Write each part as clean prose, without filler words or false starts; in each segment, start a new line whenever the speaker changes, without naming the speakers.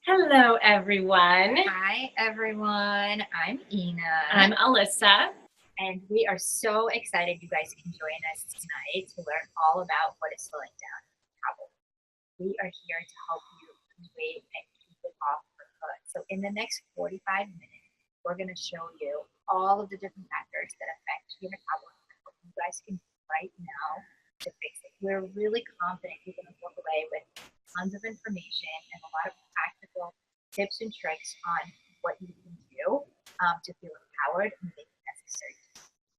Hello, everyone.
Hi, everyone. I'm Ina.
I'm Alyssa.
And we are so excited you guys can join us tonight to learn all about what is slowing down metabolism. We are here to help you lose weight and keep it off for good. So, in the next 45 minutes, we're going to show you all of the different factors that affect your metabolism and what you guys can do right now to fix it. We're really confident you're going to walk away with tons of information and a lot of practical tips and tricks on what you can do to feel empowered and make the necessary.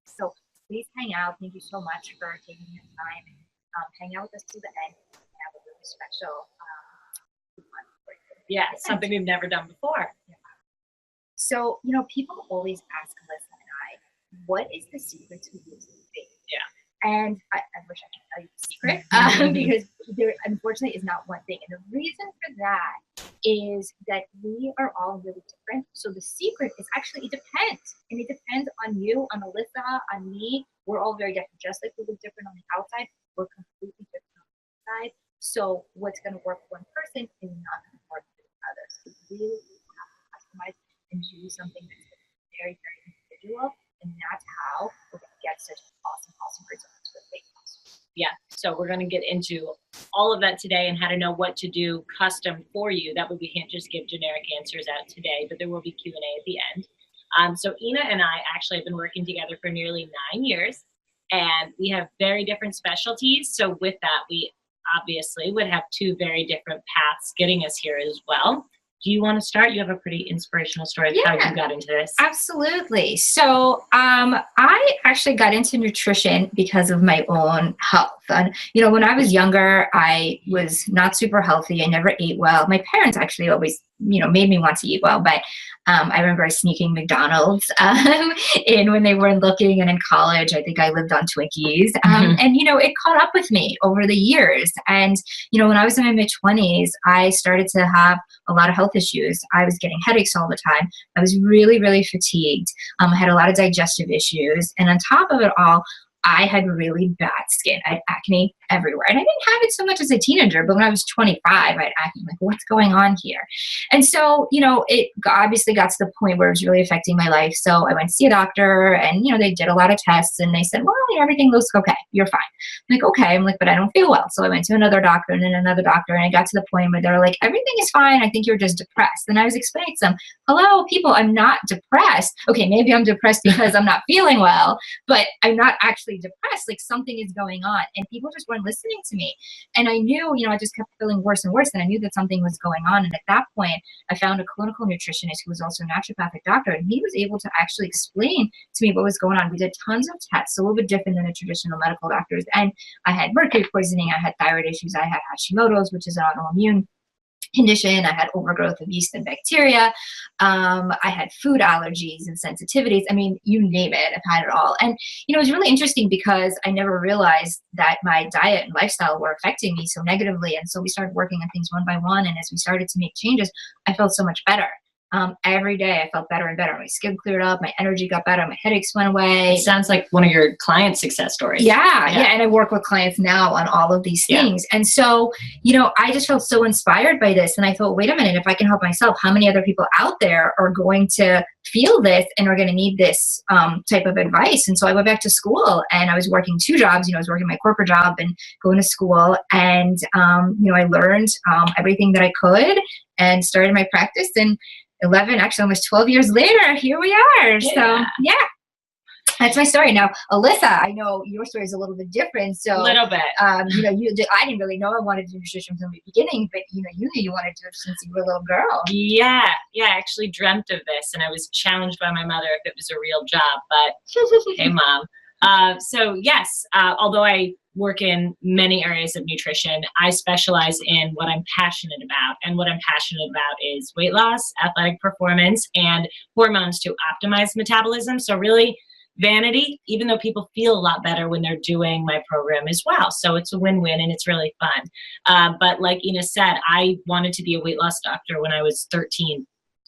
So please hang out. Thank you so much for taking your time and hang out with us to the end. We have a really special coupon for you.
Yeah, something we've never done before.
Yeah. So, people always ask Alyssa and I, what is the secret to losing weight?
Yeah.
And I wish I could tell you the secret because there unfortunately is not one thing. And the reason for that is that we are all really different. So the secret is actually, it depends. And it depends on you, on Alyssa, on me. We're all very different. Just like we look different on the outside, we're completely different on the inside. So what's going to work for one person is not going to work for others. We really have to customize and do something that's very, very individual. And that's how we're going to get such awesome results with weight loss.
Yeah, so we're going to get into all of that today and how to know what to do custom for you. That way we can't just give generic answers out today, but there will be Q&A at the end. So Ina and I actually have been working together for nearly 9 years, and we have very different specialties. So with that, we obviously would have two very different paths getting us here as well. Do you want to start? You have a pretty inspirational story of how you got into this.
Absolutely. So I actually got into nutrition because of my own health. And, when I was younger, I was not super healthy. I never ate well. My parents actually always, made me want to eat well. But I remember sneaking McDonald's in when they weren't looking. And in college, I think I lived on Twinkies. And, it caught up with me over the years. And, when I was in my mid-20s, I started to have a lot of health issues. I was getting headaches all the time. I was really, really fatigued. I had a lot of digestive issues. And on top of it all, I had really bad skin. I had acne everywhere. And I didn't have it so much as a teenager, but when I was 25, I had acne. I'm like, what's going on here? And so, it obviously got to the point where it was really affecting my life. So I went to see a doctor and, they did a lot of tests and they said, well, everything looks okay. You're fine. I'm like, okay. I'm like, but I don't feel well. So I went to another doctor and then another doctor. And I got to the point where they were like, everything is fine. I think you're just depressed. And I was explaining to them, hello, people, I'm not depressed. Okay, maybe I'm depressed because I'm not feeling well, but I'm not actually depressed. Like something is going on. And people just weren't listening to me. And I knew, I just kept feeling worse and worse. And I knew that something was going on. And at that point, I found a clinical nutritionist who was also a naturopathic doctor. And he was able to actually explain to me what was going on. We did tons of tests, a little bit different than the traditional medical doctors. And I had mercury poisoning. I had thyroid issues. I had Hashimoto's, which is an autoimmune condition. I had overgrowth of yeast and bacteria. I had food allergies and sensitivities. I mean, you name it, I've had it all. And, it was really interesting because I never realized that my diet and lifestyle were affecting me so negatively. And so we started working on things one by one. And as we started to make changes, I felt so much better. Every day I felt better and better. My skin cleared up, my energy got better, my headaches went away.
It sounds like one of your client success stories.
Yeah. And I work with clients now on all of these things. And so, I just felt so inspired by this. And I thought, wait a minute, if I can help myself, how many other people out there are going to feel this and are going to need this type of advice? And so I went back to school and I was working 2 jobs. I was working my corporate job and going to school. And, I learned everything that I could and started my practice. And 11, actually almost 12 years later, here we are. So that's my story. Now, Alyssa, I know your story is a little bit different. So
a little bit.
I didn't really know I wanted to do nutrition from the beginning, but you knew you wanted to do it since you were a little girl.
Yeah. I actually dreamt of this, and I was challenged by my mother if it was a real job. But hey, mom. So yes, although I work in many areas of nutrition, I specialize in what I'm passionate about. And what I'm passionate about is weight loss, athletic performance, and hormones to optimize metabolism. So really vanity, even though people feel a lot better when they're doing my program as well. So it's a win-win and it's really fun. But like Ina said, I wanted to be a weight loss doctor when I was 13.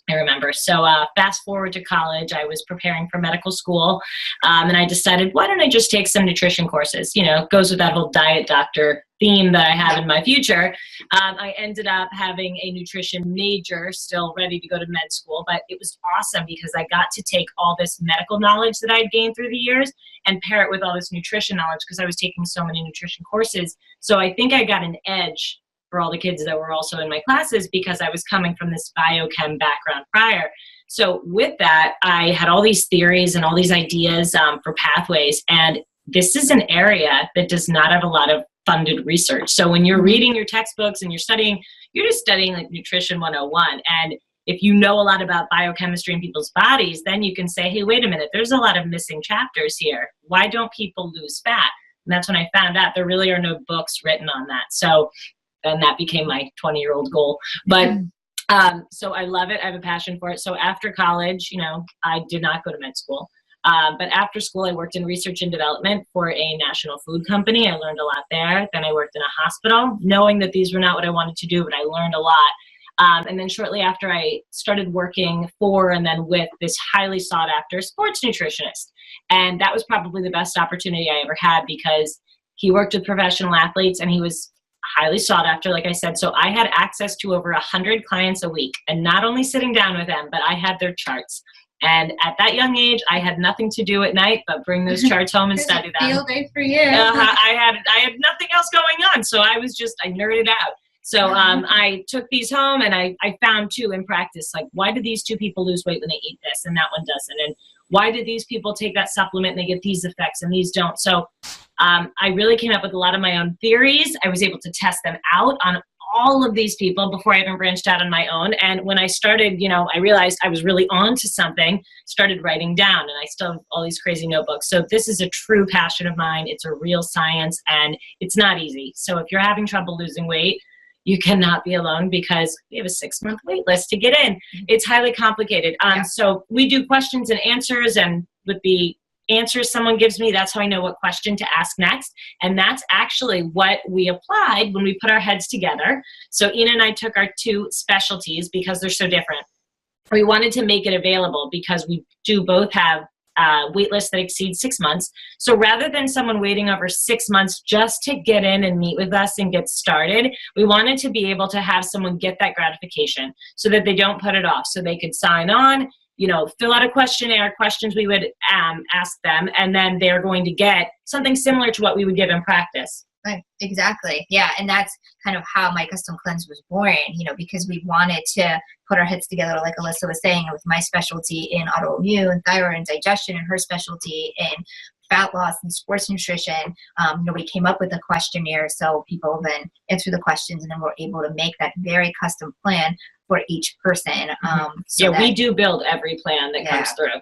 I remember. So fast forward to college, I was preparing for medical school, and I decided, why don't I just take some nutrition courses? You know, it goes with that whole diet doctor theme that I have in my future. I ended up having a nutrition major, still ready to go to med school, but it was awesome because I got to take all this medical knowledge that I'd gained through the years and pair it with all this nutrition knowledge because I was taking so many nutrition courses. So I think I got an edge for all the kids that were also in my classes because I was coming from this biochem background prior. So with that, I had all these theories and all these ideas for pathways. And this is an area that does not have a lot of funded research. So when you're reading your textbooks and you're just studying like nutrition 101. And if you know a lot about biochemistry in people's bodies, then you can say, hey, wait a minute, there's a lot of missing chapters here. Why don't people lose fat? And that's when I found out there really are no books written on that. So then that became my 20-year-old goal. But so I love it. I have a passion for it. So after college, you know, I did not go to med school. But after school, I worked in research and development for a national food company. I learned a lot there. Then I worked in a hospital, knowing that these were not what I wanted to do, but I learned a lot. And then shortly after, I started working for and then with this highly sought after sports nutritionist. And that was probably the best opportunity I ever had because he worked with professional athletes and he was highly sought after, like I said. So I had access to over 100 clients a week and not only sitting down with them, but I had their charts. And at that young age, I had nothing to do at night but bring those charts home and study them.
Field day for you.
I had nothing else going on. So I nerded out. So I took these home and I found too in practice, like, why do these two people lose weight when they eat this and that one doesn't? And why do these people take that supplement and they get these effects and these don't? So I really came up with a lot of my own theories. I was able to test them out on all of these people before I even branched out on my own. And when I started, you know, I realized I was really on to something, started writing down, and I still have all these crazy notebooks. So this is a true passion of mine. It's a real science and it's not easy. So if you're having trouble losing weight, you cannot be alone because we have a 6-month wait list to get in. It's highly complicated. So we do questions and answers, and with the answers someone gives me, that's how I know what question to ask next. And that's actually what we applied when we put our heads together. So Ina and I took our two specialties because they're so different. We wanted to make it available because we do both have wait lists that exceed 6 months. So rather than someone waiting over 6 months just to get in and meet with us and get started, we wanted to be able to have someone get that gratification so that they don't put it off. So they could sign on, you know, fill out a questionnaire, questions we would ask them, and then they're going to get something similar to what we would give in practice.
Right, exactly. Yeah, and that's kind of how my custom cleanse was born, you know, because we wanted to put our heads together, like Alyssa was saying, with my specialty in autoimmune and thyroid and digestion and her specialty in fat loss and sports nutrition. You know, we came up with a questionnaire so people then answer the questions and then we're able to make that very custom plan for each person.
We do build every plan that comes through.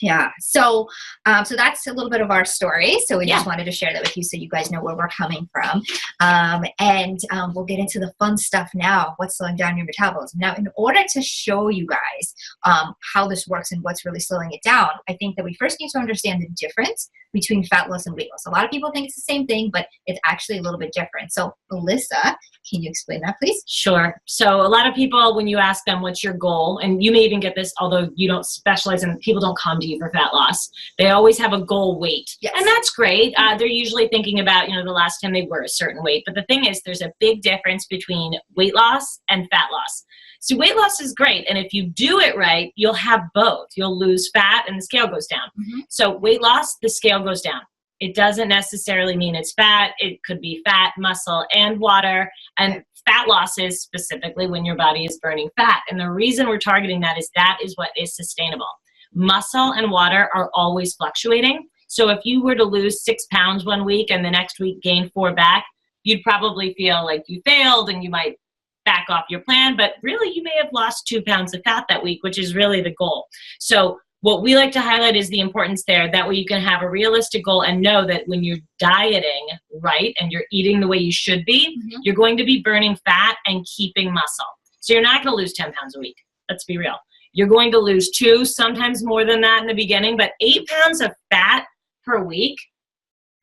Yeah. So that's a little bit of our story. So we just wanted to share that with you so you guys know where we're coming from. And we'll get into the fun stuff now. What's slowing down your metabolism? Now, in order to show you guys how this works and what's really slowing it down, I think that we first need to understand the difference between fat loss and weight loss. A lot of people think it's the same thing, but it's actually a little bit different. So Alyssa, can you explain that, please?
Sure. So a lot of people, when you ask them what's your goal, and you may even get this, although you don't specialize in, people don't come to you for fat loss. They always have a goal weight. Yes. And that's great. They're usually thinking about, you know, the last time they were a certain weight. But the thing is, there's a big difference between weight loss and fat loss. So weight loss is great. And if you do it right, you'll have both. You'll lose fat and the scale goes down. So weight loss, the scale goes down. It doesn't necessarily mean it's fat. It could be fat, muscle, and water. And fat loss is specifically when your body is burning fat. And the reason we're targeting that is what is sustainable. Muscle and water are always fluctuating. So if you were to lose 6 pounds one week and the next week gain 4 back, you'd probably feel like you failed and you might back off your plan, but really you may have lost 2 pounds of fat that week, which is really the goal. So what we like to highlight is the importance there. That way you can have a realistic goal and know that when you're dieting right and you're eating the way you should be, you're going to be burning fat and keeping muscle. So you're not going to lose 10 pounds a week. Let's be real. You're going to lose 2, sometimes more than that in the beginning, but 8 pounds of fat per week,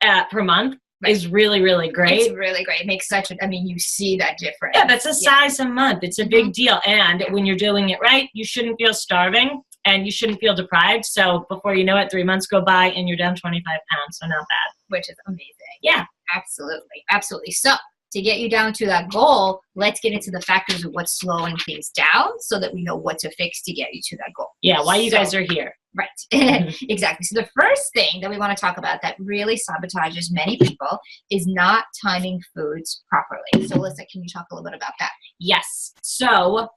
per month is really, really great.
It's really great. It makes such a, I mean, you see that difference.
Yeah, that's a size a month. It's a big deal. And when you're doing it right, you shouldn't feel starving and you shouldn't feel deprived. So before you know it, 3 months go by and you're down 25 pounds. So not bad.
Which is amazing.
Yeah.
Absolutely. Absolutely. So to get you down to that goal, let's get into the factors of what's slowing things down so that we know what to fix to get you to that goal.
Yeah, why you guys are here.
Right. Exactly. So the first thing that we want to talk about that really sabotages many people is not timing foods properly. So Alyssa, can you talk a little bit about that?
Yes. So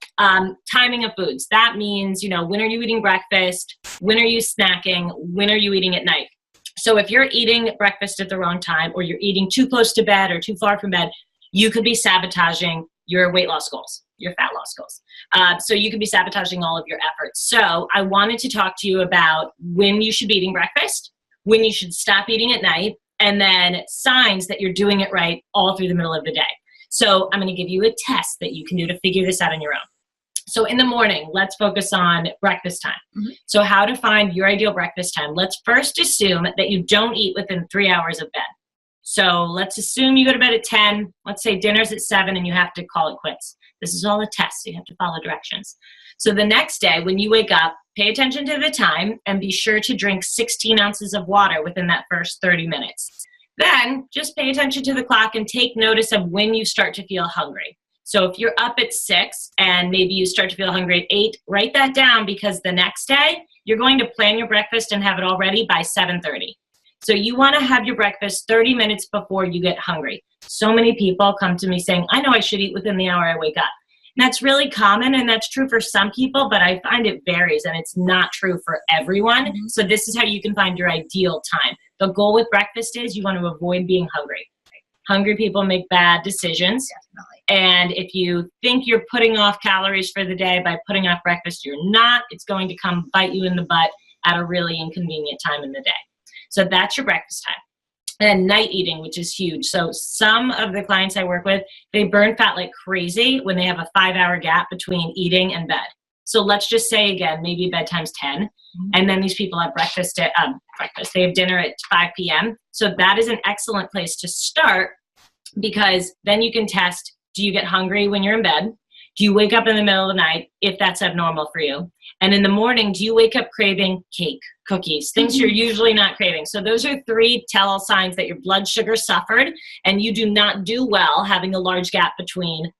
timing of foods. That means, when are you eating breakfast? When are you snacking? When are you eating at night? So if you're eating breakfast at the wrong time or you're eating too close to bed or too far from bed, you could be sabotaging your weight loss goals, your fat loss goals. So you could be sabotaging all of your efforts. So I wanted to talk to you about when you should be eating breakfast, when you should stop eating at night, and then signs that you're doing it right all through the middle of the day. So I'm going to give you a test that you can do to figure this out on your own. So in the morning, let's focus on breakfast time. So how to find your ideal breakfast time. Let's first assume that you don't eat within 3 hours of bed. So let's assume you go to bed at 10. Let's say dinner's at 7 and you have to call it quits. This is all a test. So you have to follow directions. So the next day when you wake up, pay attention to the time and be sure to drink 16 ounces of water within that first 30 minutes. Then just pay attention to the clock and take notice of when you start to feel hungry. So if you're up at 6 and maybe you start to feel hungry at 8, write that down because the next day you're going to plan your breakfast and have it all ready by 7:30. So you want to have your breakfast 30 minutes before you get hungry. So many people come to me saying, I know I should eat within the hour I wake up. And that's really common and that's true for some people, but I find it varies and it's not true for everyone. So this is how you can find your ideal time. The goal with breakfast is you want to avoid being hungry. Hungry people make bad decisions.
Definitely.
And if you think you're putting off calories for the day by putting off breakfast, you're not. It's going to come bite you in the butt at a really inconvenient time in the day. So that's your breakfast time. And night eating, which is huge. So some of the clients I work with, they burn fat like crazy when they have a 5-hour gap between eating and bed. So let's just say again, maybe bedtime's 10. And then these people have they have dinner at 5 p.m. So that is an excellent place to start because then you can test, do you get hungry when you're in bed? Do you wake up in the middle of the night if that's abnormal for you? And in the morning, do you wake up craving cake, cookies, things you're usually not craving? So those are 3 tell signs that your blood sugar suffered and you do not do well having a large gap between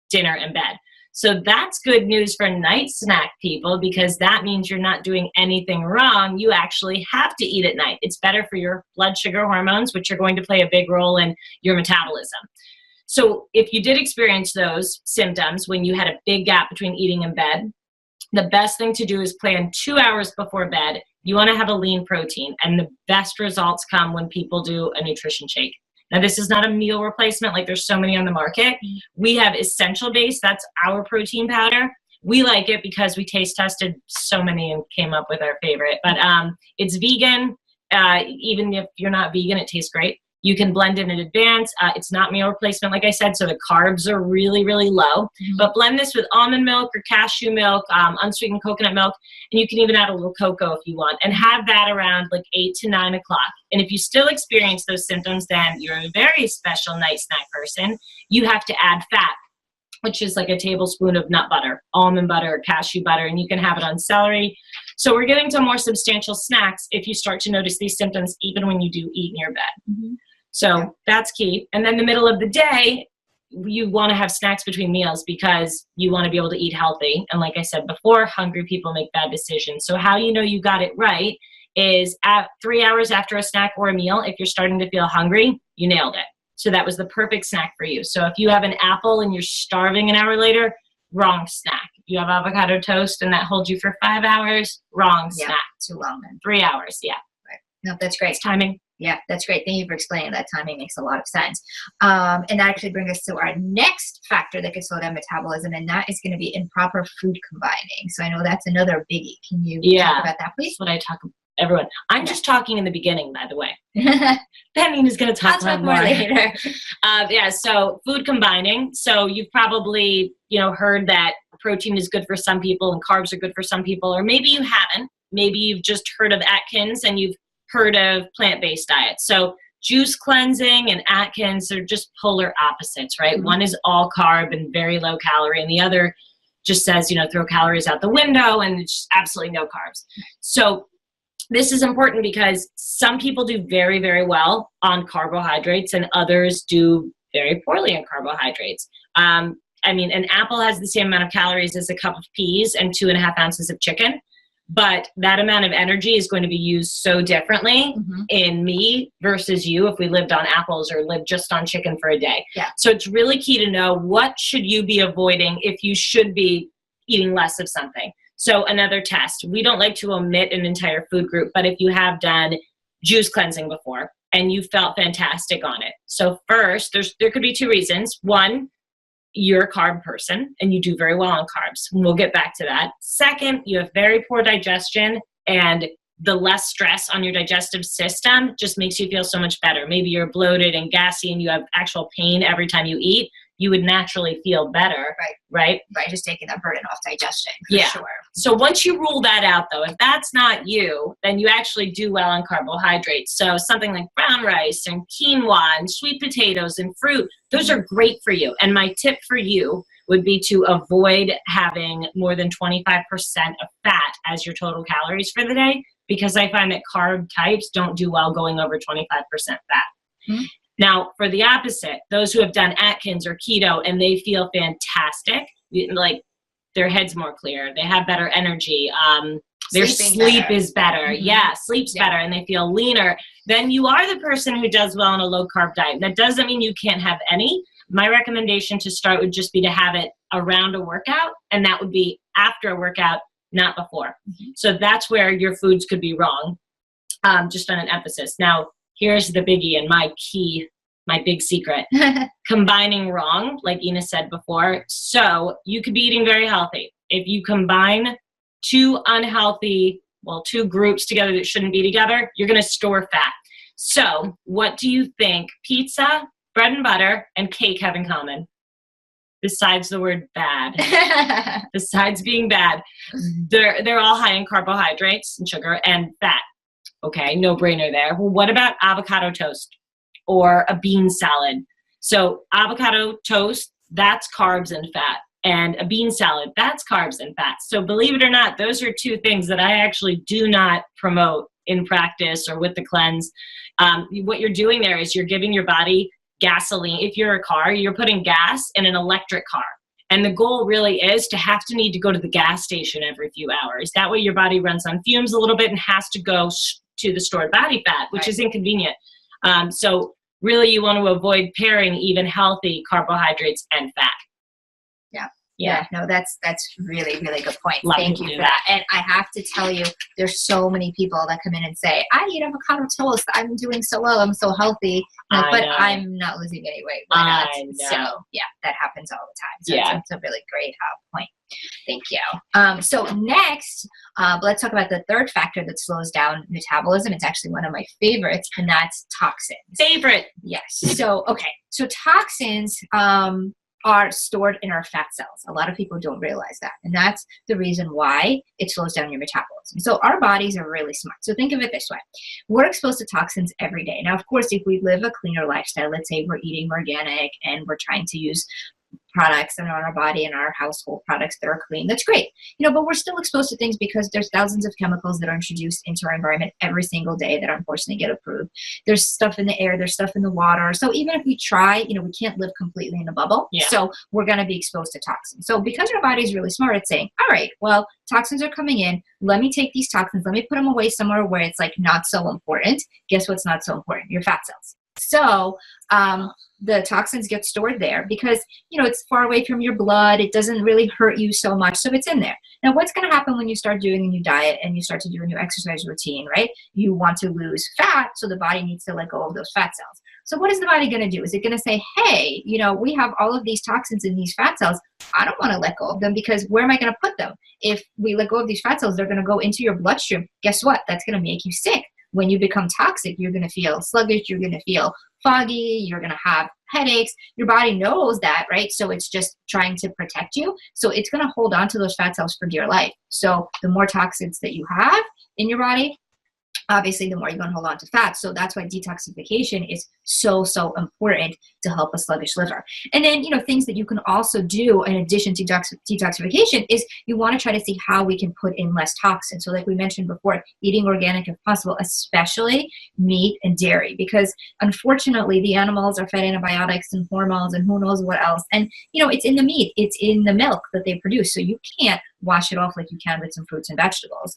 dinner and bed. So that's good news for night snack people because that means you're not doing anything wrong. You actually have to eat at night. It's better for your blood sugar hormones, which are going to play a big role in your metabolism. So if you did experience those symptoms when you had a big gap between eating and bed, the best thing to do is plan 2 hours before bed. You want to have a lean protein, and the best results come when people do a nutrition shake. Now, this is not a meal replacement like there's so many on the market. We have Essential Base. That's our protein powder. We like it because we taste tested so many and came up with our favorite. But it's vegan. Even if you're not vegan, it tastes great. You can blend it in advance. It's not meal replacement, like I said, so the carbs are really, really low. But blend this with almond milk or cashew milk, unsweetened coconut milk, and you can even add a little cocoa if you want, and have that around like 8 to 9 o'clock. And if you still experience those symptoms, then you're a very special night snack person. You have to add fat, which is like a tablespoon of nut butter, almond butter, cashew butter, and you can have it on celery. So we're getting to more substantial snacks if you start to notice these symptoms even when you do eat in your bed. So that's key. And then the middle of the day, you want to have snacks between meals because you want to be able to eat healthy. And like I said before, hungry people make bad decisions. So how you know you got it right is at 3 hours after a snack or a meal, if you're starting to feel hungry, you nailed it. So that was the perfect snack for you. So if you have an apple and you're starving an hour later, wrong snack. If you have avocado toast and that holds you for 5 hours, wrong snack.
Too long then.
3 hours,
Right. No, that's great.
It's timing.
Yeah, that's great. Thank you for explaining that. Timing makes a lot of sense. And that actually brings us to our next factor that could slow down metabolism, and that is going to be improper food combining. So I know that's another biggie. Can you talk about that, please?
That's what I talk about. Everyone. I'm just talking in the beginning, by the way. Penny is going to talk about more
later.
So food combining. So you've probably, heard that protein is good for some people and carbs are good for some people, or maybe you haven't. Maybe you've just heard of Atkins and you've heard of plant-based diets. So juice cleansing and Atkins are just polar opposites, right? One is all carb and very low calorie, and the other just says, throw calories out the window and it's absolutely no carbs. So this is important because some people do very, very well on carbohydrates and others do very poorly on carbohydrates. An apple has the same amount of calories as a cup of peas and 2.5 ounces of chicken. But that amount of energy is going to be used so differently in me versus you if we lived on apples or lived just on chicken for a day.
Yeah.
So it's really key to know what should you be avoiding if you should be eating less of something. So another test. We don't like to omit an entire food group, but if you have done juice cleansing before and you felt fantastic on it. So first, there could be 2 reasons. One, you're a carb person and you do very well on carbs. We'll get back to that. Second, you have very poor digestion, and the less stress on your digestive system just makes you feel so much better. Maybe you're bloated and gassy and you have actual pain every time you eat. You would naturally feel better, right?
By just taking that burden off digestion,
for
sure.
So once you rule that out, though, if that's not you, then you actually do well on carbohydrates. So something like brown rice and quinoa and sweet potatoes and fruit, those are great for you. And my tip for you would be to avoid having more than 25% of fat as your total calories for the day, because I find that carb types don't do well going over 25% fat. Mm-hmm. Now, for the opposite, those who have done Atkins or keto and they feel fantastic, like their head's more clear, they have better energy, their sleep is better. Mm-hmm. Yeah, sleep's better, and they feel leaner. Then you are the person who does well on a low carb diet. That doesn't mean you can't have any. My recommendation to start would just be to have it around a workout, and that would be after a workout, not before. Mm-hmm. So that's where your foods could be wrong, just on an emphasis. Now, here's the biggie and my big secret. Combining wrong, like Ina said before. So you could be eating very healthy. If you combine 2 groups together that shouldn't be together, you're going to store fat. So what do you think pizza, bread and butter, and cake have in common? Besides the word bad. Besides being bad, they're all high in carbohydrates and sugar and fat. Okay, no brainer there. Well, what about avocado toast or a bean salad? So avocado toast, that's carbs and fat. And a bean salad, that's carbs and fat. So believe it or not, those are 2 things that I actually do not promote in practice or with the cleanse. What you're doing there is you're giving your body gasoline. If you're a car, you're putting gas in an electric car. And the goal really is to need to go to the gas station every few hours. That way your body runs on fumes a little bit and has to go to the stored body fat, which is inconvenient. So really you want to avoid pairing even healthy carbohydrates and fat.
Yeah, no, that's really, really good point.
Thank you for that.
And I have to tell you, there's so many people that come in and say, I eat avocado toast. I'm doing so well. I'm so healthy. But I'm not losing any weight. Why not? So, yeah, that happens all the time. So it's a really great point. Thank you. So next, let's talk about the third factor that slows down metabolism. It's actually one of my favorites, and that's toxins.
Favorite.
Yes. So toxins are stored in our fat cells. A lot of people don't realize that. And that's the reason why it slows down your metabolism. So our bodies are really smart. So think of it this way. We're exposed to toxins every day. Now, of course, if we live a cleaner lifestyle, let's say we're eating organic and we're trying to use products that are on our body and our household products that are clean, that's great. But we're still exposed to things because there's thousands of chemicals that are introduced into our environment every single day that unfortunately get approved. There's stuff in the air, there's stuff in the water. So even if we try, we can't live completely in a bubble. Yeah. So we're going to be exposed to toxins. So because our body is really smart, it's saying, all right, well, toxins are coming in. Let me take these toxins. Let me put them away somewhere where it's not so important. Guess what's not so important? Your fat cells. So the toxins get stored there because, it's far away from your blood. It doesn't really hurt you so much. So it's in there. Now, what's going to happen when you start doing a new diet and you start to do a new exercise routine, right? You want to lose fat, so the body needs to let go of those fat cells. So what is the body going to do? Is it going to say, hey, we have all of these toxins in these fat cells. I don't want to let go of them because where am I going to put them? If we let go of these fat cells, they're going to go into your bloodstream. Guess what? That's going to make you sick. When you become toxic, you're going to feel sluggish, you're going to feel foggy, you're going to have headaches. Your body knows that, right? So it's just trying to protect you. So it's going to hold on to those fat cells for dear life. So the more toxins that you have in your body, obviously the more you're going to hold on to fat. So that's why detoxification is so, so important to help a sluggish liver. And then, things that you can also do in addition to detoxification is you want to try to see how we can put in less toxins. So like we mentioned before, eating organic if possible, especially meat and dairy, because unfortunately the animals are fed antibiotics and hormones and who knows what else. And, it's in the meat, it's in the milk that they produce. So you can't wash it off like you can with some fruits and vegetables.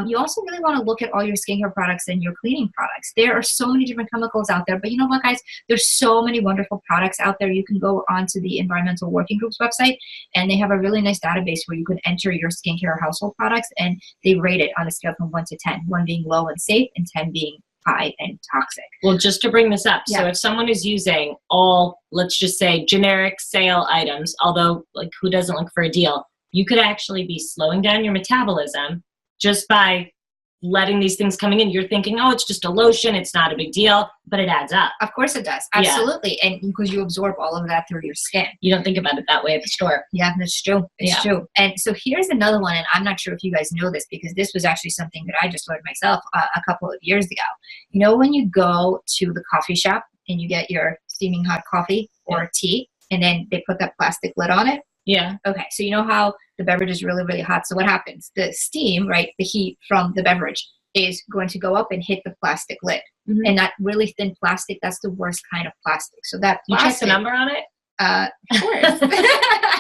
You also really want to look at all your skincare products and your cleaning products. There are so many different chemicals out there, but you know what, guys? There's so many wonderful products out there. You can go onto the Environmental Working Group's website, and they have a really nice database where you can enter your skincare household products, and they rate it on a scale from 1 to 10, 1 being low and safe, and 10 being high and toxic.
Well, just to bring this up,
Yeah.
so if someone is using all, let's just say, generic sale items, although like who doesn't look for a deal, you could actually be slowing down your metabolism just by letting these things coming in. You're thinking, oh, it's just a lotion, it's not a big deal, but it adds up.
Of course it does. Absolutely. Yeah. And because you absorb all of that through your skin.
You don't think about it that way at the store.
Yeah, that's true. It's true. And so here's another one, and I'm not sure if you guys know this because this was actually something that I just learned myself a couple of years ago. When you go to the coffee shop and you get your steaming hot coffee or tea, and then they put that plastic lid on it?
Yeah.
Okay. So you know how the beverage is really, really hot. So what happens? The steam, right, the heat from the beverage is going to go up and hit the plastic lid. Mm-hmm. And that really thin plastic, that's the worst kind of plastic. So that plastic,
you check the number on it?
Of course.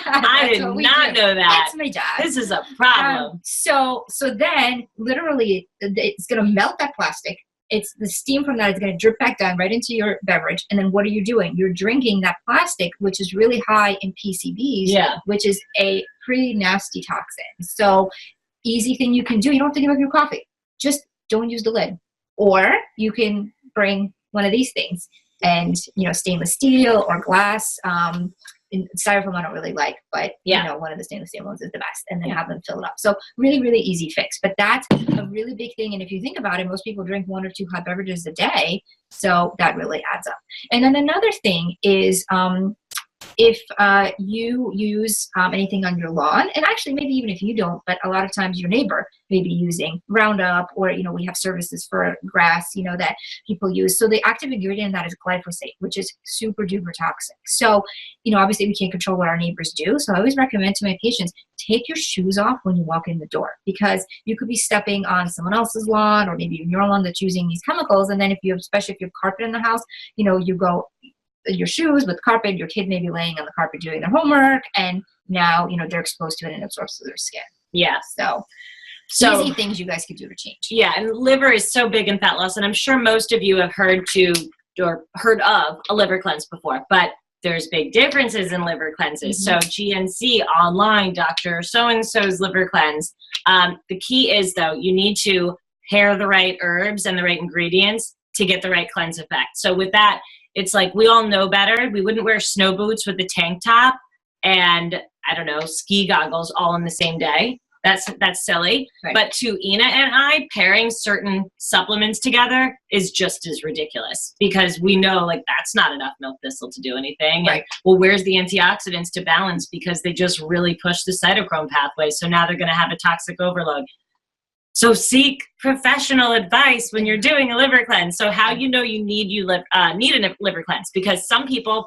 I did not know that.
That's my job.
This is a problem.
So then literally it's going to melt that plastic. It's the steam from that is going to drip back down right into your beverage. And then what are you doing? You're drinking that plastic, which is really high in PCBs, which is a pretty nasty toxin. So easy thing you can do. You don't have to give up your coffee. Just don't use the lid. Or you can bring one of these things and, stainless steel or glass. Styrofoam I don't really like, but one of the stainless steel ones is the best, and then have them fill it up. So really, really easy fix. But that's a really big thing. And if you think about it, most people drink 1 or 2 hot beverages a day. So that really adds up. And then another thing is if you use anything on your lawn, and actually maybe even if you don't, but a lot of times your neighbor may be using Roundup, or we have services for grass that people use. So the active ingredient in that is glyphosate, which is super duper toxic. So obviously we can't control what our neighbors do, so I always recommend to my patients, take your shoes off when you walk in the door, because you could be stepping on someone else's lawn, or maybe your lawn that's using these chemicals. And then especially if you have carpet in the house, you go your shoes with carpet, your kid may be laying on the carpet doing their homework, and now they're exposed to it and it absorbs through their skin.
Yeah.
So easy things you guys could do to change.
Yeah, and liver is so big in fat loss, and I'm sure most of you have heard of a liver cleanse before, but there's big differences in liver cleanses. Mm-hmm. So GNC online, Dr. So-and-so's liver cleanse. The key is, though, you need to pair the right herbs and the right ingredients to get the right cleanse effect. So with that, it's like we all know better. We wouldn't wear snow boots with a tank top and, ski goggles all in the same day. That's silly. Right. But to Ina and I, pairing certain supplements together is just as ridiculous, because we know that's not enough milk thistle to do anything.
Right.
And, where's the antioxidants to balance, because they just really push the cytochrome pathway. So now they're going to have a toxic overload. So seek professional advice when you're doing a liver cleanse. So how you need a liver cleanse, because some people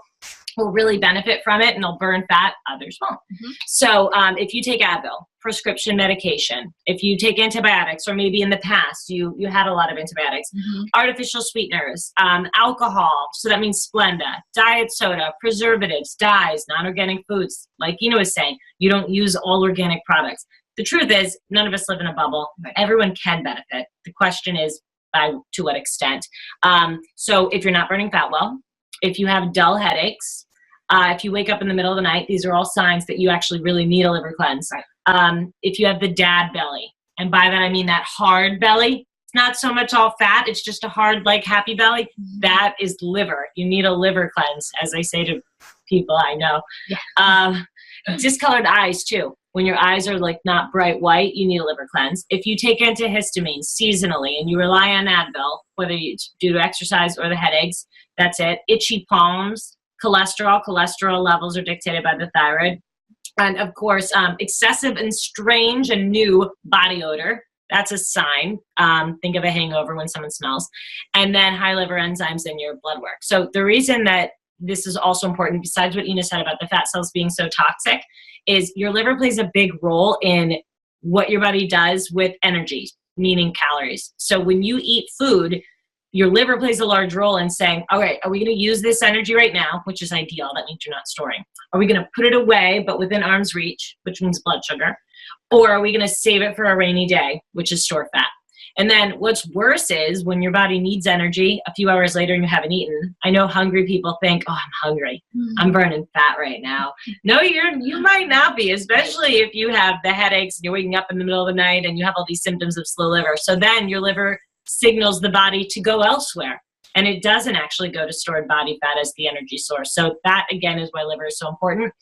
will really benefit from it and they'll burn fat, others won't. Mm-hmm. So if you take Advil, prescription medication, if you take antibiotics, or maybe in the past you had a lot of antibiotics, mm-hmm. artificial sweeteners, alcohol, so that means Splenda, diet soda, preservatives, dyes, non-organic foods, like Ina was saying, you don't use all organic products. The truth is, none of us live in a bubble. Right. Everyone can benefit. The question is, to what extent? So if you're not burning fat well, if you have dull headaches, if you wake up in the middle of the night, these are all signs that you actually really need a liver cleanse. Right. If you have the dad belly, and by that I mean that hard belly, it's not so much all fat, it's just a hard, happy belly, mm-hmm. that is liver. You need a liver cleanse, as I say to people I know. Yeah. Discolored eyes, too. When your eyes are not bright white, you need a liver cleanse. If you take antihistamines seasonally and you rely on Advil, whether you do exercise or the headaches, that's it. Itchy palms, cholesterol levels are dictated by the thyroid. And of course, excessive and strange and new body odor. That's a sign. Think of a hangover when someone smells. And then high liver enzymes in your blood work. So the reason that this is also important, besides what Ina said about the fat cells being so toxic, is your liver plays a big role in what your body does with energy, meaning calories. So when you eat food, your liver plays a large role in saying, all right, are we going to use this energy right now, which is ideal. That means you're not storing. Are we going to put it away, but within arm's reach, which means blood sugar? Or are we going to save it for a rainy day, which is store fat? And then what's worse is when your body needs energy, a few hours later and you haven't eaten. I know hungry people think, oh, I'm hungry. I'm burning fat right now. No, you might not be, especially if you have the headaches and you're waking up in the middle of the night and you have all these symptoms of slow liver. So then your liver signals the body to go elsewhere. And it doesn't actually go to stored body fat as the energy source. So that, again, is why liver is so important.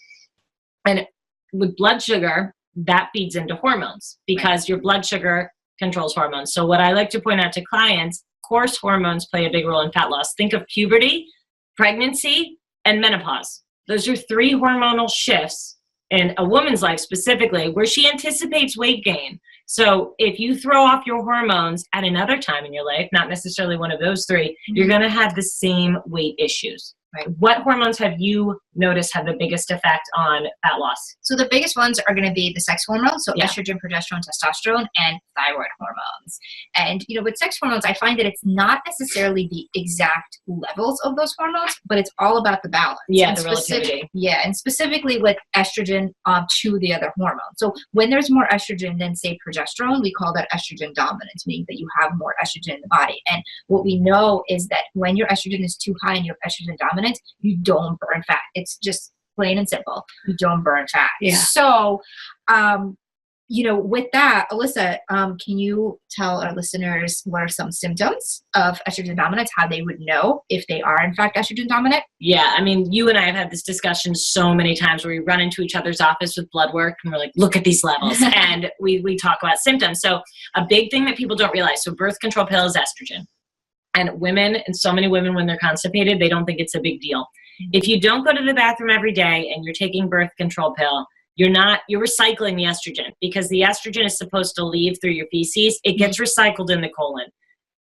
And with blood sugar, that feeds into hormones because your blood sugar controls hormones. So what I like to point out to clients, of course, hormones play a big role in fat loss. Think of puberty, pregnancy, and menopause. Those are 3 hormonal shifts in a woman's life specifically where she anticipates weight gain. So if you throw off your hormones at another time in your life, not necessarily one of those 3, you're going to have the same weight issues. Right. What hormones have you noticed have the biggest effect on fat loss?
So the biggest ones are going to be the sex hormones, so estrogen, progesterone, testosterone, and thyroid hormones. And, with sex hormones, I find that it's not necessarily the exact levels of those hormones, but it's all about the balance.
Yeah, and the relativity.
Yeah, and specifically with estrogen to the other hormones. So when there's more estrogen than, say, progesterone, we call that estrogen dominance, meaning that you have more estrogen in the body. And what we know is that when your estrogen is too high and you have estrogen dominance, you don't burn fat. It's just plain and simple. You don't burn fat. Yeah. So, with that, Alyssa, can you tell our listeners what are some symptoms of estrogen dominance, how they would know if they are in fact estrogen dominant?
Yeah. I mean, you and I have had this discussion so many times where we run into each other's office with blood work and we're like, look at these levels. And we talk about symptoms. So a big thing that people don't realize, so birth control pill is estrogen. And women, and so many women when they're constipated, they don't think it's a big deal. If you don't go to the bathroom every day and you're taking birth control pill, you're recycling the estrogen because the estrogen is supposed to leave through your feces. It gets recycled in the colon.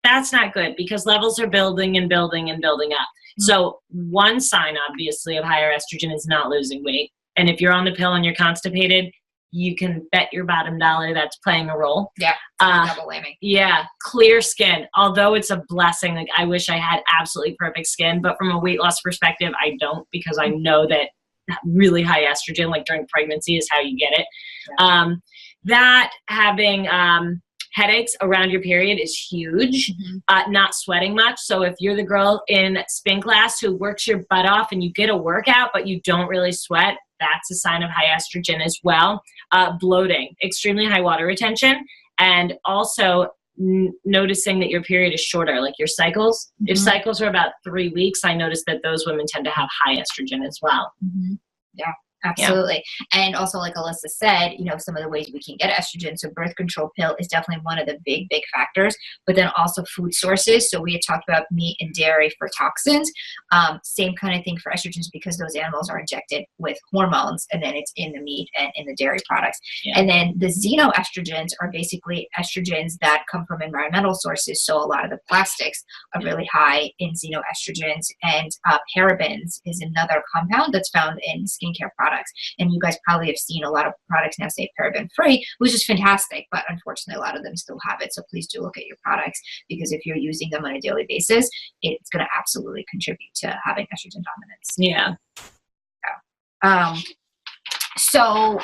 That's not good because levels are building and building and building up. So one sign, obviously, of higher estrogen is not losing weight. And if you're on the pill and you're constipated, you can bet your bottom dollar that's playing a role.
Yeah, double whammy.
Yeah, clear skin. Although it's a blessing, like I wish I had absolutely perfect skin, but from a weight loss perspective, I don't because I know that really high estrogen, like during pregnancy, is how you get it. Yeah. That having headaches around your period is huge. Not sweating much. So if you're the girl in spin class who works your butt off and you get a workout, but you don't really sweat, that's a sign of high estrogen as well. Bloating, extremely high water retention, and also noticing that your period is shorter, like your cycles. If cycles are about 3 weeks, I notice that those women tend to have high estrogen as well.
Yeah. Absolutely. Yeah. And also, like Alyssa said, some of the ways we can get estrogen. So birth control pill is definitely one of the big factors, but then also food sources. So we had talked about meat and dairy for toxins. Same kind of thing for estrogens because those animals are injected with hormones and then it's in the meat and in the dairy products. Yeah. And then the xenoestrogens are basically estrogens that come from environmental sources. So a lot of the plastics are really high in xenoestrogens, and parabens is another compound that's found in skincare products. And you guys probably have seen a lot of products now say paraben free, which is fantastic, but unfortunately a lot of them still have it. So please do look at your products because if you're using them on a daily basis, it's going to absolutely contribute to having estrogen dominance.
Yeah.
So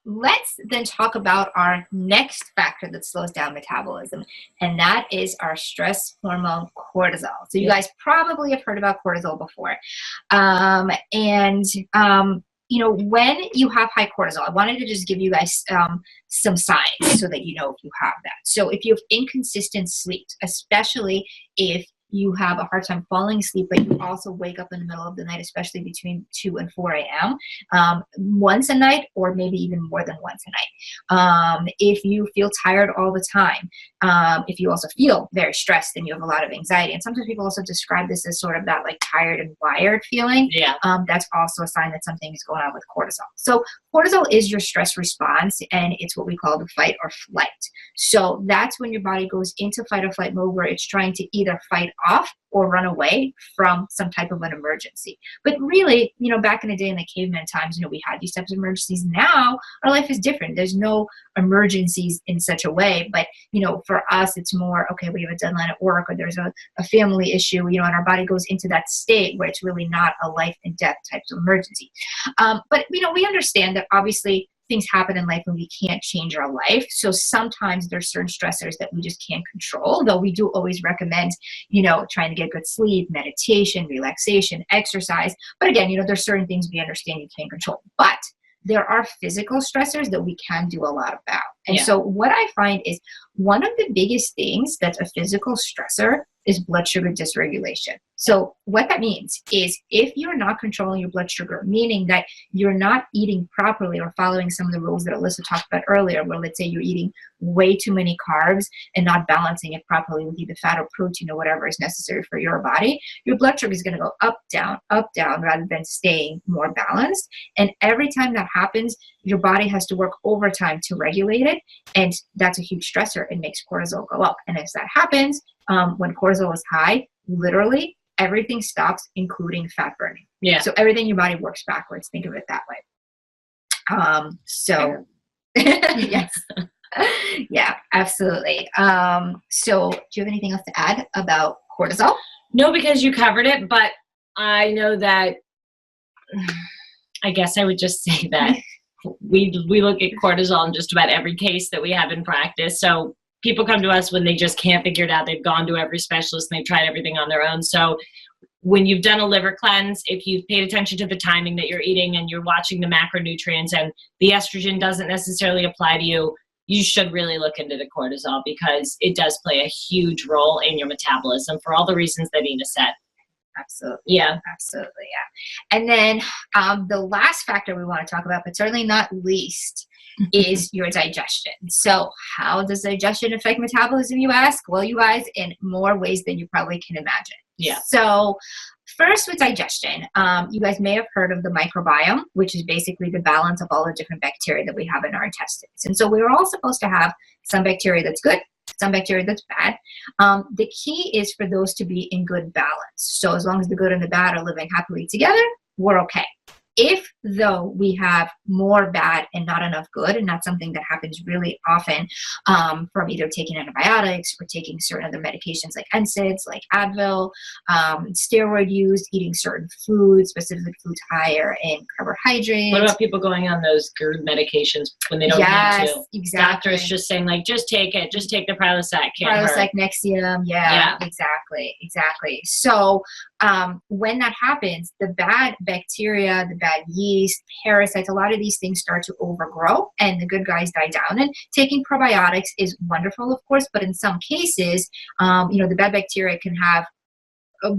let's then talk about our next factor that slows down metabolism, and that is our stress hormone cortisol. So you guys probably have heard about cortisol before. When you have high cortisol, I wanted to just give you guys some signs so that you know if you have that. So if you have inconsistent sleep, especially if you have a hard time falling asleep, but you also wake up in the middle of the night, especially between 2 and 4 a.m., once a night, or maybe even more than once a night. If you feel tired all the time, if you also feel very stressed and you have a lot of anxiety, and sometimes people also describe this as sort of that like tired and wired feeling, that's also a sign that something is going on with cortisol. So cortisol is your stress response, and it's what we call the fight or flight. So that's when your body goes into fight or flight mode, where it's trying to either fight off or run away from some type of an emergency. But really, back in the day in the caveman times, we had these types of emergencies. Now our life is different. There's no emergencies in such a way, but for us, it's more, okay, we have a deadline at work, or there's a family issue, and our body goes into that state where it's really not a life and death types of emergency. But we understand that obviously things happen in life and we can't change our life. So sometimes there's certain stressors that we just can't control, though we do always recommend, trying to get good sleep, meditation, relaxation, exercise. But again, there's certain things we understand you can't control. But there are physical stressors that we can do a lot about. And so what I find is one of the biggest things that's a physical stressor is blood sugar dysregulation. So what that means is if you're not controlling your blood sugar, meaning that you're not eating properly or following some of the rules that Alyssa talked about earlier, where let's say you're eating way too many carbs and not balancing it properly with either fat or protein or whatever is necessary for your body, your blood sugar is going to go up, down, rather than staying more balanced. And every time that happens, your body has to work overtime to regulate it. And that's a huge stressor. It makes cortisol go up. And if that happens, when cortisol is high, literally everything stops, including fat burning. Yeah. So everything in your body works backwards. Think of it that way. Yes. Yeah, absolutely. So do you have anything else to add about cortisol?
No, because you covered it, but I know that I guess I would just say that we look at cortisol in just about every case that we have in practice. So people come to us when they just can't figure it out. They've gone to every specialist and they've tried everything on their own. So when you've done a liver cleanse, if you've paid attention to the timing that you're eating and you're watching the macronutrients and the estrogen doesn't necessarily apply to you, you should really look into the cortisol, because it does play a huge role in your metabolism for all the reasons that Ina said.
Absolutely.
Yeah.
Absolutely. Yeah. And then the last factor we want to talk about, but certainly not least, is your digestion. So how does digestion affect metabolism, you ask? Well, you guys, in more ways than you probably can imagine.
Yeah.
So first, with digestion, you guys may have heard of the microbiome, which is basically the balance of all the different bacteria that we have in our intestines. And so we're all supposed to have some bacteria that's good, some bacteria that's bad. The key is for those to be in good balance. So as long as the good and the bad are living happily together, we're okay. If, though, we have more bad and not enough good, and that's something that happens really often from either taking antibiotics or taking certain other medications like NSAIDs, like Advil, steroid use, eating certain foods, specific foods higher in carbohydrates.
What about people going on those GERD medications when they don't need to?
Exactly.
Doctors just saying, like, just take it. Just take the Prilosec.
Prilosec, Nexium. Yeah, exactly. So when that happens, the bad bacteria, the bad yeast, parasites, a lot of these things start to overgrow and the good guys die down. And taking probiotics is wonderful, of course, but in some cases, the bad bacteria can have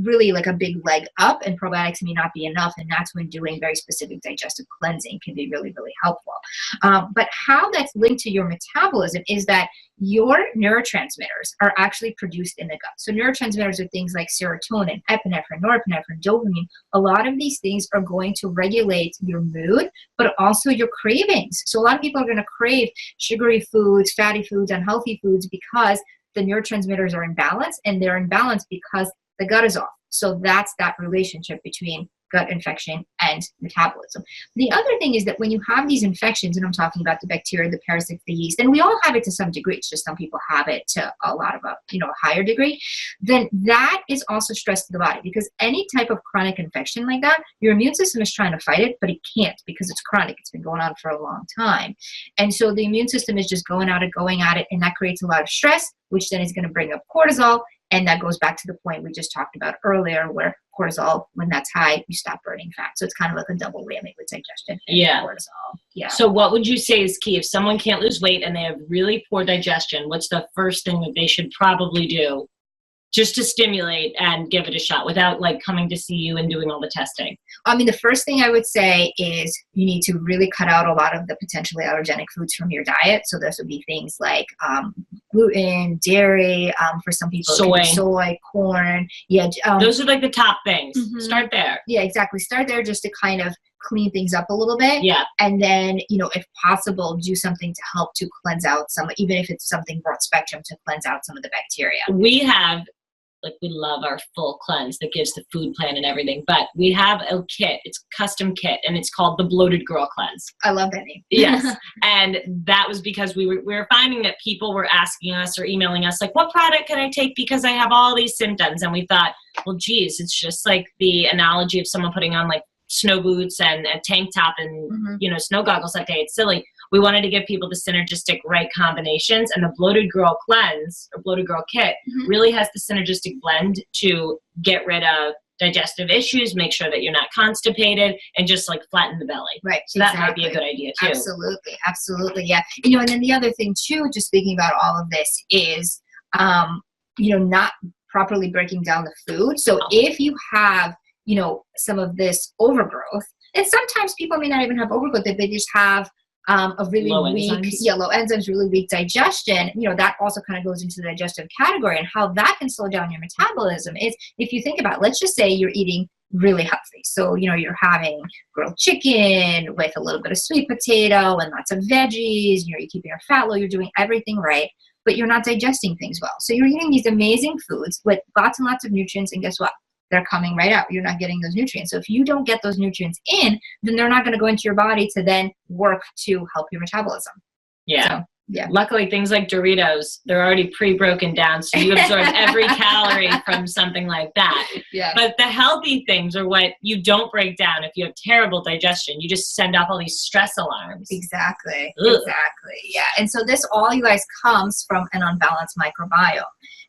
really like a big leg up, and probiotics may not be enough, and that's when doing very specific digestive cleansing can be really, really helpful. But how that's linked to your metabolism is that your neurotransmitters are actually produced in the gut. So neurotransmitters are things like serotonin, epinephrine, norepinephrine, dopamine. A lot of these things are going to regulate your mood, but also your cravings. So a lot of people are going to crave sugary foods, fatty foods, unhealthy foods because the neurotransmitters are in balance, and they're in balance because the gut is off. So that's that relationship between gut infection and metabolism. The other thing is that when you have these infections, and I'm talking about the bacteria, the parasites, the yeast, and we all have it to some degree, it's just some people have it to a lot of a higher degree, then that is also stress to the body, because any type of chronic infection like that, your immune system is trying to fight it, but it can't because it's chronic. It's been going on for a long time. And so the immune system is just going at it, and that creates a lot of stress, which then is going to bring up cortisol. And that goes back to the point we just talked about earlier, where cortisol, when that's high, you stop burning fat. So it's kind of like a double whammy with digestion and cortisol. Yeah.
So what would you say is key? If someone can't lose weight and they have really poor digestion, what's the first thing that they should probably do just to stimulate and give it a shot without like coming to see you and doing all the testing?
I mean, the first thing I would say is you need to really cut out a lot of the potentially allergenic foods from your diet. So those would be things like gluten, dairy, for some people, soy, corn. Yeah.
Those are like the top things. Start there.
Yeah, exactly. Start there just to kind of clean things up a little bit.
Yeah.
And then, if possible, do something to help to cleanse out even if it's something broad spectrum, to cleanse out some of the bacteria.
We love our full cleanse that gives the food plan and everything, but we have a kit. It's a custom kit, and it's called the Bloated Girl Cleanse.
I love that name.
Yes. And that was because we were finding that people were asking us or emailing us, like, what product can I take because I have all these symptoms? And we thought, well, geez, it's just like the analogy of someone putting on like snow boots and a tank top and, snow goggles that day. It's silly. We wanted to give people the synergistic right combinations, and the Bloated Girl Cleanse or Bloated Girl Kit really has the synergistic blend to get rid of digestive issues, make sure that you're not constipated, and just like flatten the belly.
Right.
So that might be a good idea too.
Absolutely. Absolutely. Yeah. And then the other thing too, just thinking about all of this is, not properly breaking down the food. So if you have, some of this overgrowth, and sometimes people may not even have overgrowth, if they just have a really low enzymes, really weak digestion, that also kind of goes into the digestive category, and how that can slow down your metabolism is, if you think about it, let's just say you're eating really healthy. So, you're having grilled chicken with a little bit of sweet potato and lots of veggies, you're keeping your fat low, you're doing everything right, but you're not digesting things well. So you're eating these amazing foods with lots and lots of nutrients, and guess what? They're coming right out. You're not getting those nutrients. So if you don't get those nutrients in, then they're not going to go into your body to then work to help your metabolism.
Yeah.
So, yeah.
Luckily, things like Doritos, they're already pre-broken down, so you absorb every calorie from something like that.
Yeah.
But the healthy things are what you don't break down. If you have terrible digestion, you just send off all these stress alarms.
Exactly.
Ugh.
Exactly. Yeah. And so this all, you guys, comes from an unbalanced microbiome.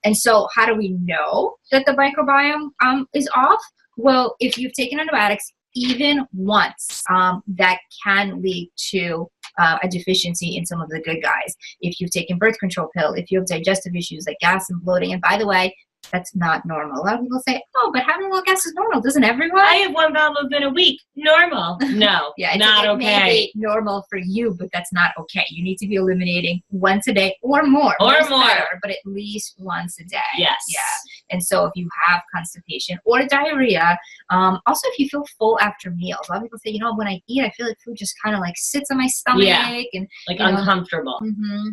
And so how do we know that the microbiome is off? Well, if you've taken antibiotics even once, that can lead to a deficiency in some of the good guys. If you've taken birth control pill, if you have digestive issues like gas and bloating, and by the way, that's not normal. A lot of people say, oh, but having a little gas is normal. Doesn't everyone?
I have one bowel movement a week. Normal. No,
yeah,
not okay.
It may be normal for you, but that's not okay. You need to be eliminating once a day or more. Or more. Better, but at least once a day.
Yes.
Yeah. And so if you have constipation or diarrhea, also if you feel full after meals, a lot of people say, when I eat, I feel like food just kind of like sits on my stomach. And
like uncomfortable.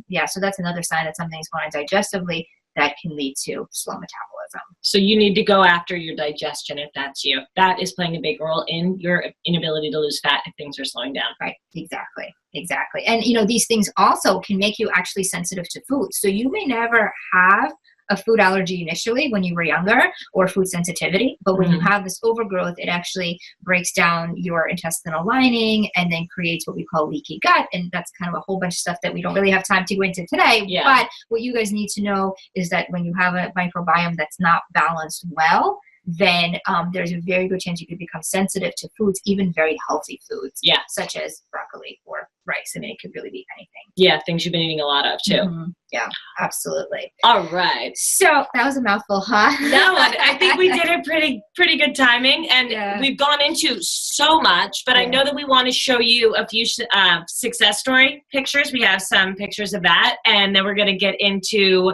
Yeah. So that's another sign that something's going on digestively that can lead to slow metabolism.
So you need to go after your digestion if that's you. That is playing a big role in your inability to lose fat if things are slowing down.
Right. Exactly. And, these things also can make you actually sensitive to food. So you may never have a food allergy initially when you were younger, or food sensitivity, but when you have this overgrowth, it actually breaks down your intestinal lining and then creates what we call leaky gut, and that's kind of a whole bunch of stuff that we don't really have time to go into today. But what you guys need to know is that when you have a microbiome that's not balanced well, then there's a very good chance you could become sensitive to foods, even very healthy foods, such as broccoli or rice. I mean, it could really be anything.
Yeah, things you've been eating a lot of too.
Yeah, absolutely.
All right.
So that was a mouthful, huh?
No, I think we did it pretty good timing, and we've gone into so much, but I know that we want to show you a few success story pictures. We have some pictures of that, and then we're going to get into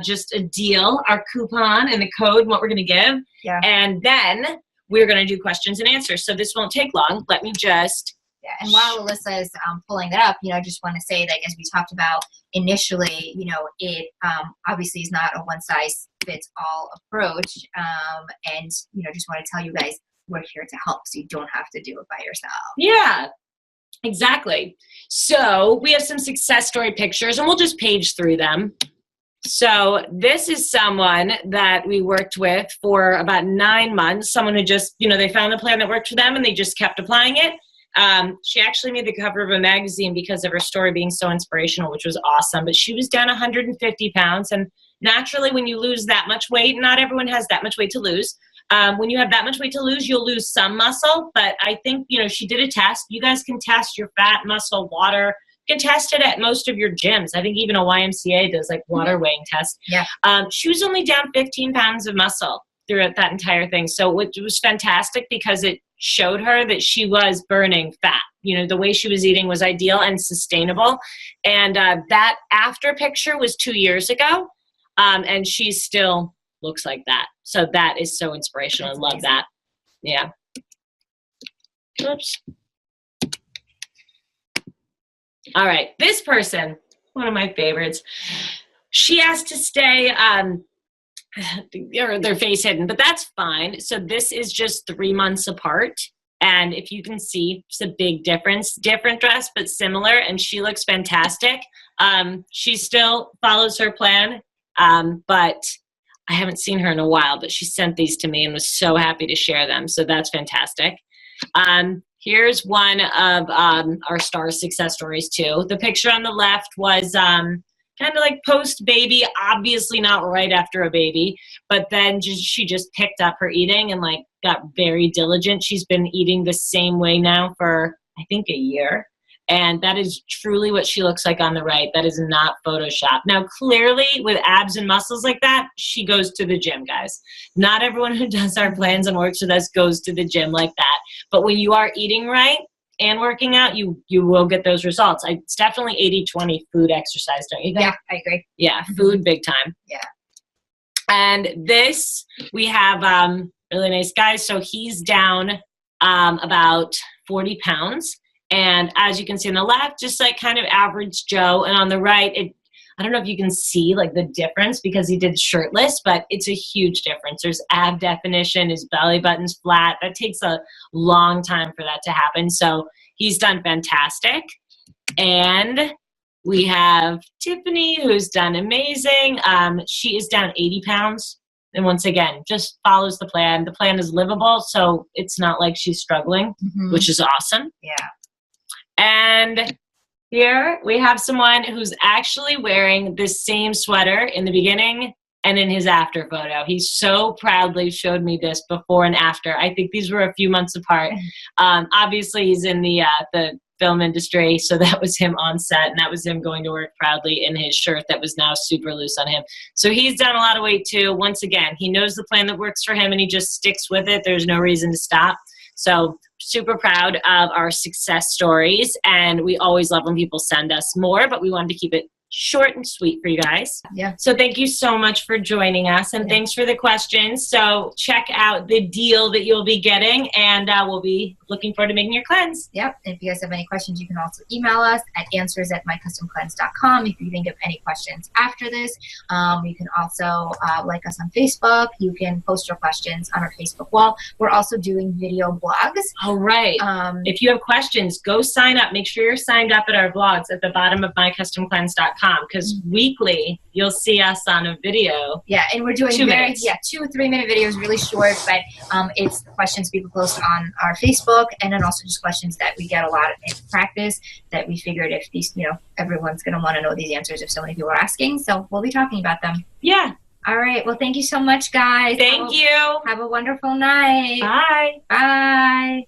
just a deal, our coupon and the code, and what we're going to give. Yeah. And then we're going to do questions and answers. So this won't take long. Let me just...
Yeah, and while Alyssa is pulling that up, I just want to say that, as we talked about initially, it obviously is not a one-size-fits-all approach. And, just want to tell you guys, we're here to help, so you don't have to do it by yourself.
Yeah, exactly. So we have some success story pictures, and we'll just page through them. So this is someone that we worked with for about 9 months. Someone who just, they found a plan that worked for them and they just kept applying it. She actually made the cover of a magazine because of her story being so inspirational, which was awesome. But she was down 150 pounds. And naturally, when you lose that much weight, not everyone has that much weight to lose. When you have that much weight to lose, you'll lose some muscle. But I think, she did a test. You guys can test your fat, muscle, water, You can test it at most of your gyms. I think even a YMCA does like water weighing tests.
Yeah.
She was only down 15 pounds of muscle throughout that entire thing. So it was fantastic because it showed her that she was burning fat. You know, the way she was eating was ideal and sustainable. And that after picture was 2 years ago. And she still looks like that. So that is so inspirational. I love that. Yeah. Oops. All right. This person, one of my favorites, she has to stay, or their face hidden, but that's fine. So this is just 3 months apart. And if you can see, it's a big difference. Different dress, but similar. And she looks fantastic. She still follows her plan. But I haven't seen her in a while, but she sent these to me and was so happy to share them. So that's fantastic. Here's one of our star success stories too. The picture on the left was kind of like post-baby, obviously not right after a baby, but then she just picked up her eating and like got very diligent. She's been eating the same way now for, I think, a year. And that is truly what she looks like on the right. That is not Photoshop. Now, clearly, with abs and muscles like that, she goes to the gym, guys. Not everyone who does our plans and works with us goes to the gym like that. But when you are eating right and working out, you will get those results. It's definitely 80-20 food exercise, don't you think?
Yeah, I agree.
Yeah, food big time.
Yeah.
And this, we have really nice guy. So he's down about 40 pounds. And as you can see on the left, just like kind of average Joe. And on the right, I don't know if you can see like the difference because he did shirtless, but it's a huge difference. There's ab definition, his belly button's flat. That takes a long time for that to happen. So he's done fantastic. And we have Tiffany, who's done amazing. She is down 80 pounds. And once again, just follows the plan. The plan is livable, so it's not like she's struggling, which is awesome.
Yeah.
And here we have someone who's actually wearing the same sweater in the beginning and in his after photo. He so proudly showed me this before and after. I think these were a few months apart. Obviously, he's in the film industry, so that was him on set, and that was him going to work proudly in his shirt that was now super loose on him. So he's done a lot of weight too. Once again, he knows the plan that works for him, and he just sticks with it. There's no reason to stop. So super proud of our success stories, and we always love when people send us more, but we wanted to keep it short and sweet for you guys.
Yeah.
So thank you so much for joining us, and thanks for the questions. So check out the deal that you'll be getting, and we'll be looking forward to making your cleanse.
Yep. And if you guys have any questions, you can also email us at answers@mycustomcleanse.com. If you think of any questions after this, you can also like us on Facebook. You can post your questions on our Facebook wall. We're also doing video blogs.
All right. If you have questions, go sign up. Make sure you're signed up at our blogs at the bottom of mycustomcleanse.com, because weekly you'll see us on a video.
Yeah, and we're doing
2 minutes.
2 3-minute videos, really short, but it's questions people post on our Facebook, and then also just questions that we get a lot in practice that we figured if these, everyone's going to want to know these answers if so many people are asking. So we'll be talking about them.
Yeah.
All right. Well, thank you so much, guys.
Thank you.
Have a wonderful night.
Bye.
Bye.